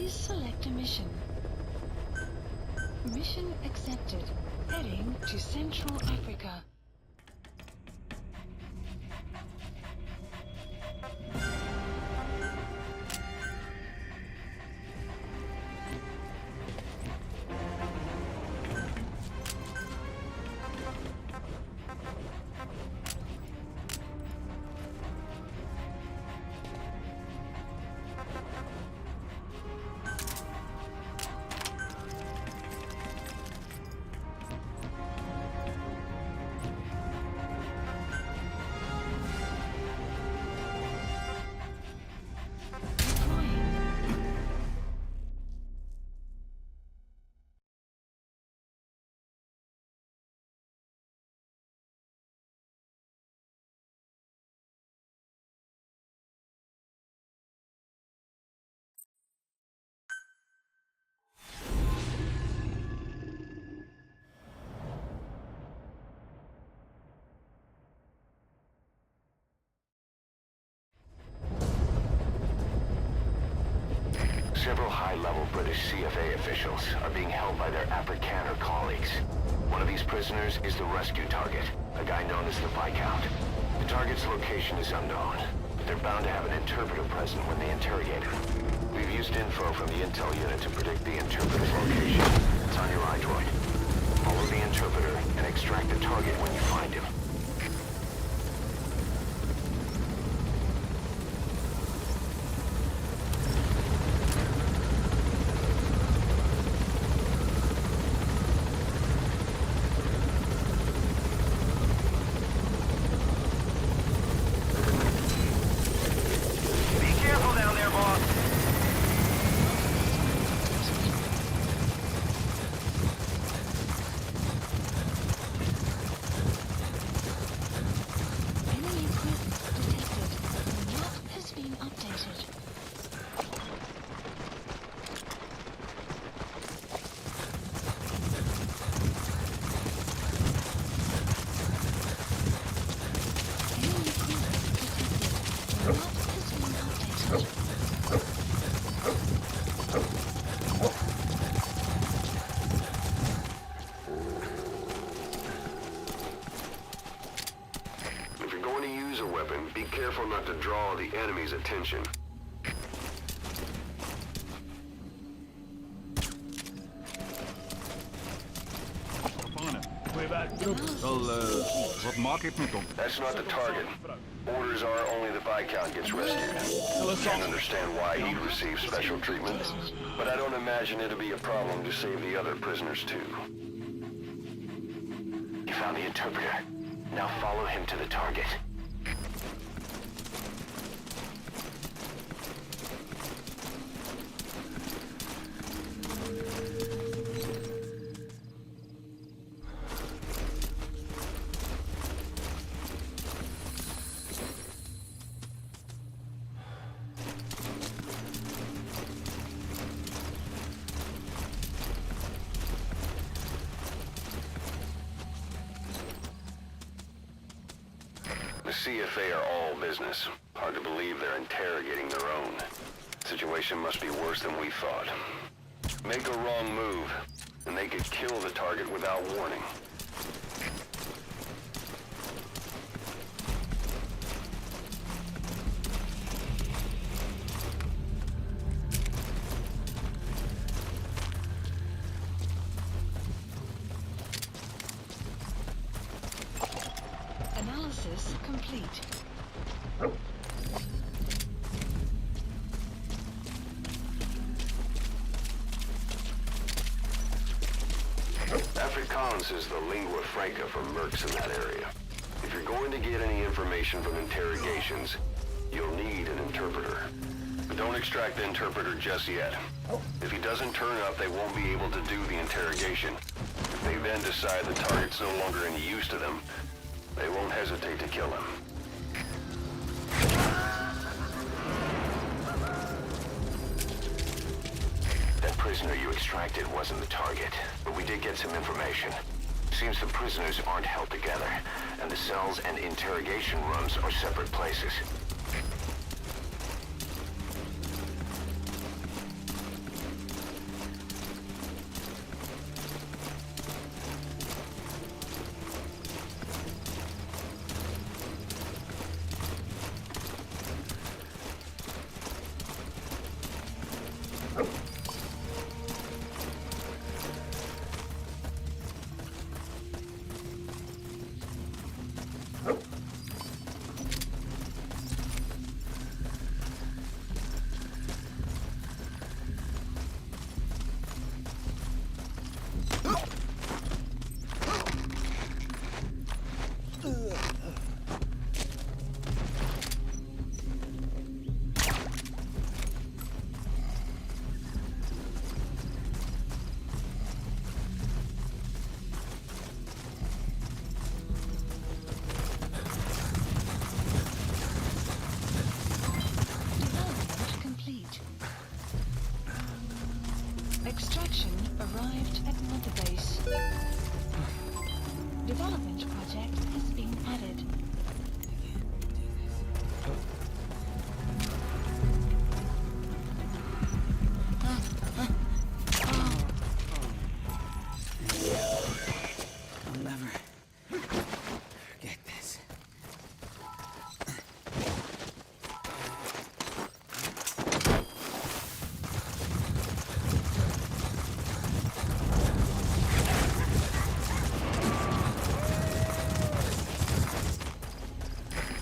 Please select a mission. Mission accepted. Heading to Central Africa. Several high-level British CFA officials are being held by their Afrikaner colleagues. One of these prisoners is the rescue target, a guy known as the Viscount. The target's location is unknown, but they're bound to have an interpreter present when they interrogate him. We've used info from the intel unit to predict the interpreter's location. It's on your iDroid. Follow the interpreter and extract the target when you find him. Be careful not to draw the enemy's attention. That's not the target. Orders are only the Viscount gets rescued. Can't understand why he receives special treatment, but I don't imagine it'll be a problem to save the other prisoners too. You found the interpreter. Now follow him to the target. The CFA are all business. Hard to believe they're interrogating their own. Situation must be worse than we thought. Make a wrong move, and they could kill the target without warning. Analysis complete. Afrikaans is the lingua franca for mercs in that area. If you're going to get any information from interrogations, you'll need an interpreter. But don't extract the interpreter just yet. If he doesn't turn up, they won't be able to do the interrogation. If they then decide the target's no longer any use to them, they won't hesitate to kill him. That prisoner you extracted wasn't the target, but we did get some information. Seems the prisoners aren't held together, and the cells and interrogation rooms are separate places. Extraction arrived at Mother Base. Development project has been added. I'll never forget this.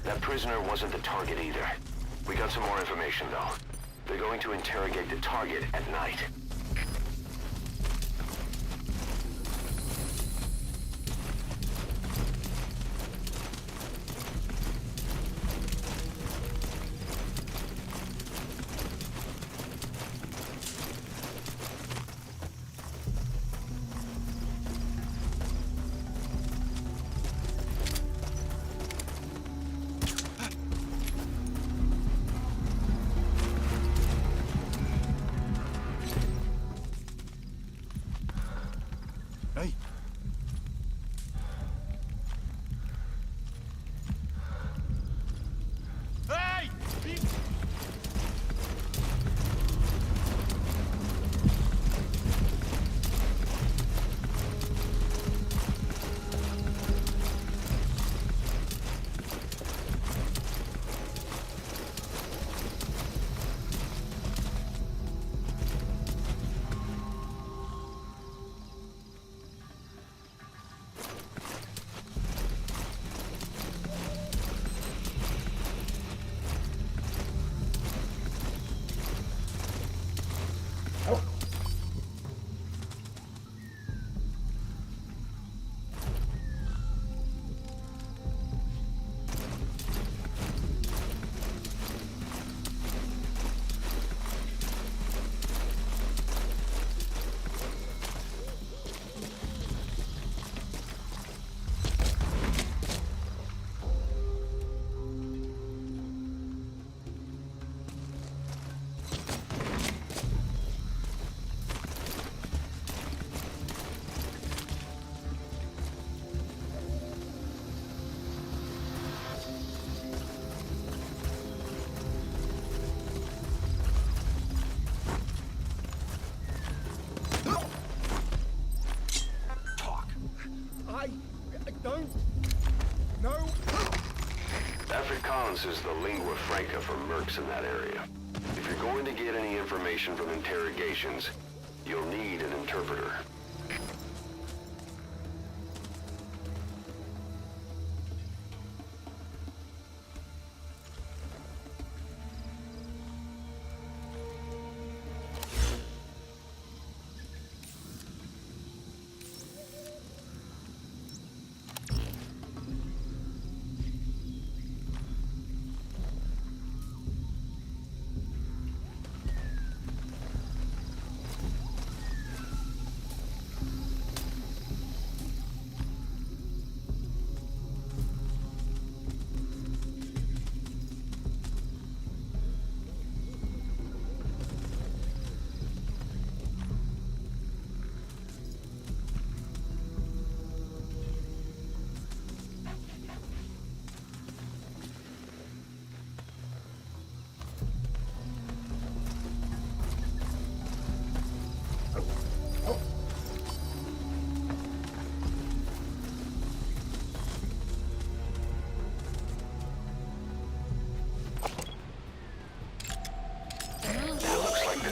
That prisoner wasn't the target either. We got some more information, though. They're going to interrogate the target at night. Hey. Hey! Don't. No. Alfred Collins is the lingua franca for mercs in that area. If you're going to get any information from interrogations, you'll need an interpreter.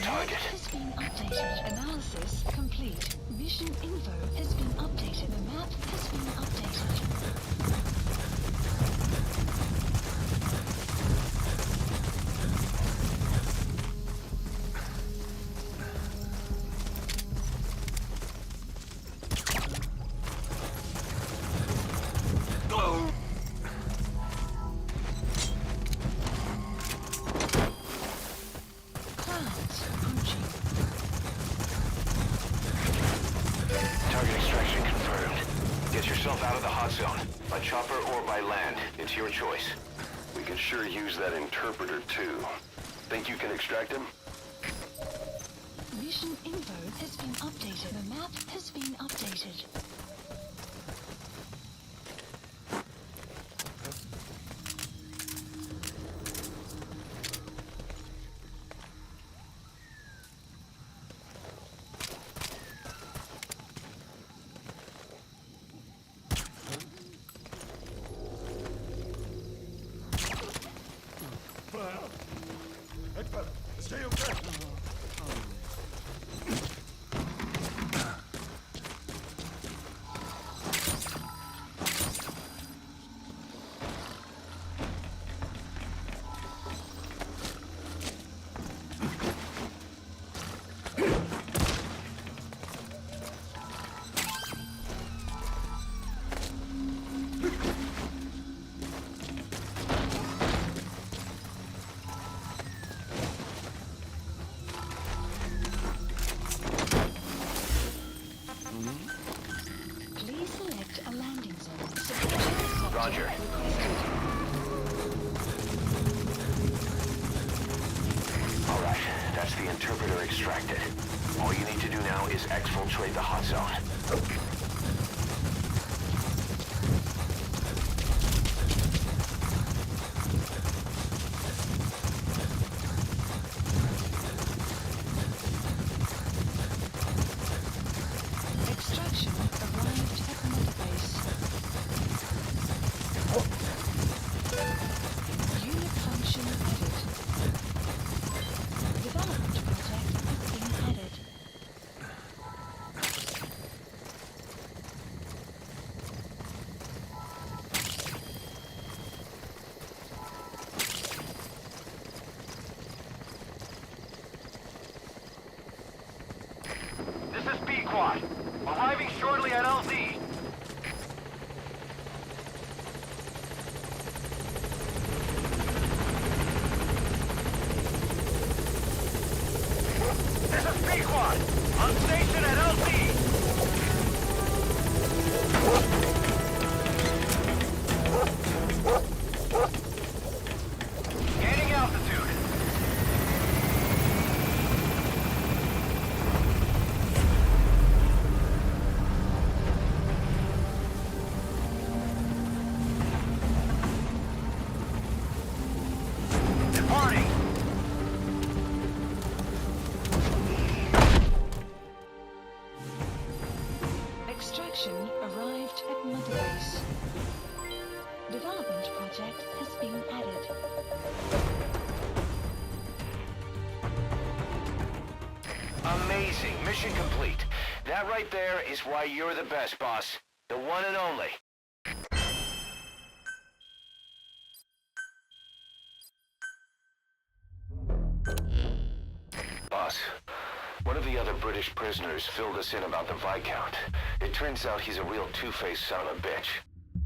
Target has been updated. Analysis complete. Mission info has been updated. The map has been updated. Out of the hot zone, by chopper or by land. It's your choice. We could sure use that interpreter too. Think you can extract him? Mission info has been updated. The map has been updated. Hey, fella, stay okay. Please select a landing zone. Support helicopter Roger. requested. Alright, that's the interpreter extracted. All you need to do now is exfiltrate the hot zone. Extraction arrived at mother base. Unit function added. Development project has been added. This is B-Quad. Arriving shortly at LZ. This is B-Quad. On station at LZ. Gaining altitude. Departing. Extraction arrived at mother base. Development project has been added. Amazing. Mission complete. That right there is why you're the best, boss. The one and only. Boss, one of the other British prisoners filled us in about the Viscount. It turns out he's a real two-faced son of a bitch.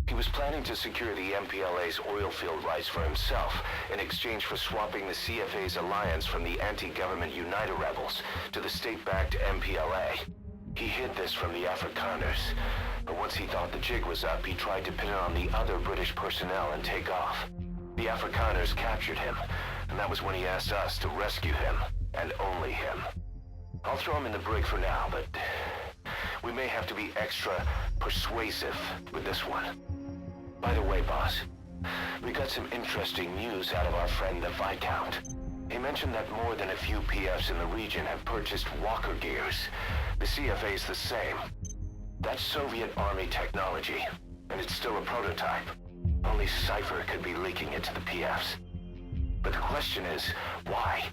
He was planning to secure the MPLA's oil field rights for himself in exchange for swapping the CFA's alliance from the anti-government United rebels to the state-backed MPLA. He hid this from the Afrikaners, but once he thought the jig was up, he tried to pin it on the other British personnel and take off. The Afrikaners captured him, and that was when he asked us to rescue him, and only him. I'll throw him in the brig for now, but we may have to be extra persuasive with this one. By the way, boss, we got some interesting news out of our friend the Viscount. He mentioned that more than a few PFs in the region have purchased walker gears. The CFA's the same. That's Soviet Army technology, and it's still a prototype. Only Cypher could be leaking it to the PFs. But the question is, why?